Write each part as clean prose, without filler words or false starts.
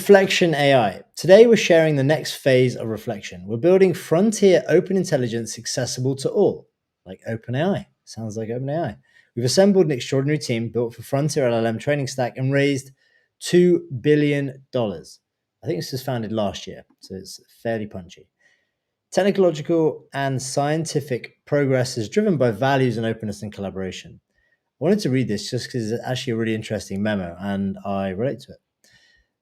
Reflection AI. Today, we're sharing the next phase of reflection. We're building frontier open intelligence accessible to all, like OpenAI. Sounds like OpenAI. We've assembled an extraordinary team built for frontier LLM training stack and raised $2 billion. I think this was founded last year, so it's fairly punchy. Technological and scientific progress is driven by values and openness and collaboration. I wanted to read this just because it's actually a really interesting memo and I relate to it.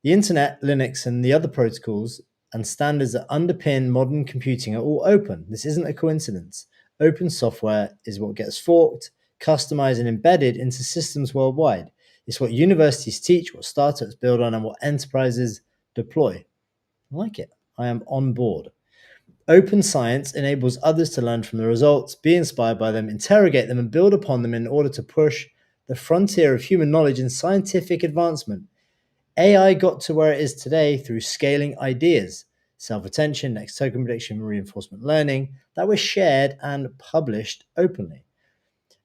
The internet, Linux, and the other protocols and standards that underpin modern computing are all open. This isn't a coincidence. Open software is what gets forked, customized, and embedded into systems worldwide. It's what universities teach, what startups build on, and what enterprises deploy. I like it. I am on board. Open science enables others to learn from the results, be inspired by them, interrogate them, and build upon them in order to push the frontier of human knowledge and scientific advancement. AI got to where it is today through scaling ideas, self-attention, next token prediction, reinforcement learning that were shared and published openly.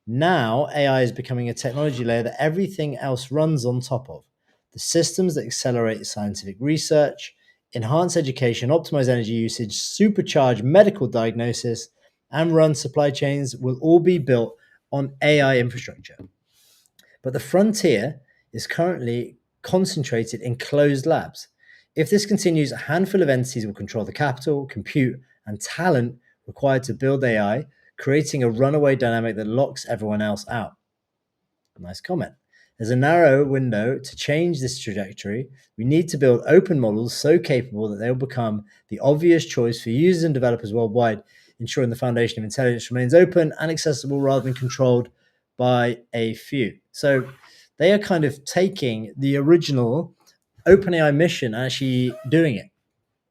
Now, AI is becoming a technology layer that everything else runs on top of. The systems that accelerate scientific research, enhance education, optimize energy usage, supercharge medical diagnosis, and run supply chains will all be built on AI infrastructure. But the frontier is currently concentrated in closed labs. If this continues, a handful of entities will control the capital, compute, and talent required to build AI, creating a runaway dynamic that locks everyone else out. Nice comment. There's a narrow window to change this trajectory. We need to build open models so capable that they will become the obvious choice for users and developers worldwide, ensuring the foundation of intelligence remains open and accessible rather than controlled by a few. So they are kind of taking the original OpenAI mission and actually doing it.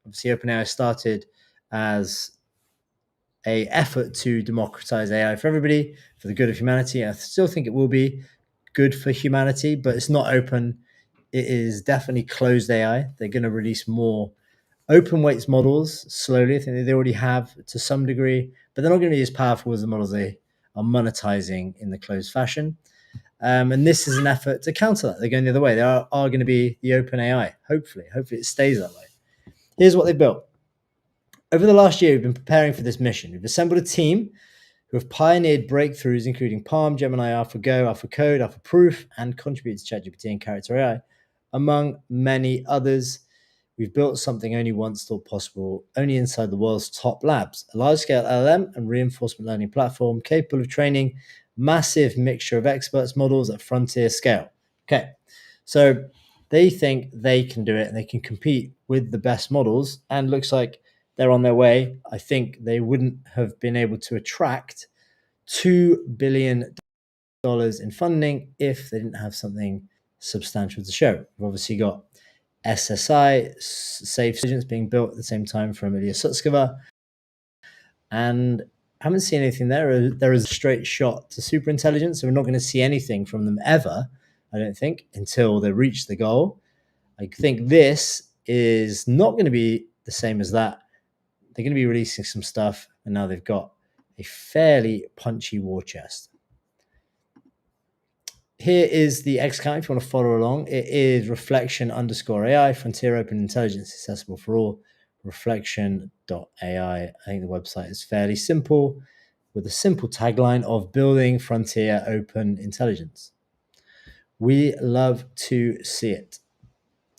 Obviously, OpenAI started as an effort to democratize AI for everybody, for the good of humanity. I still think it will be good for humanity, but it's not open. It is definitely closed AI. They're going to release more open weights models slowly. I think they already have to some degree, but they're not going to be as powerful as the models they are monetizing in the closed fashion. And this is an effort to counter that. They're going the other way. They are going to be the open AI. Hopefully it stays that way. Here's what they built. Over the last year, we've been preparing for this mission. We've assembled a team who have pioneered breakthroughs, including Palm, Gemini, AlphaGo, AlphaCode, AlphaProof, and contributed to ChatGPT and Character AI, among many others. We've built something only once thought possible, only inside the world's top labs, a large-scale LLM and reinforcement learning platform capable of training massive mixture of experts models at frontier scale. Okay, so they think they can do it and they can compete with the best models, and looks like they're on their way. I think they wouldn't have been able to attract $2 billion in funding if they didn't have something substantial to show. We've obviously got SSI, Safe Intelligence, being built at the same time from Ilya Sutskever, and I haven't seen anything there. There is a straight shot to super intelligence, so we're not going to see anything from them ever, I don't think, until they reach the goal. I think this is not going to be the same as that. They're going to be releasing some stuff, and now they've got a fairly punchy war chest. Here is the X account if you want to follow along. It is reflection_AI, frontier open intelligence accessible for all, reflection.ai. I think the website is fairly simple, with a simple tagline of building frontier open intelligence. We love to see it.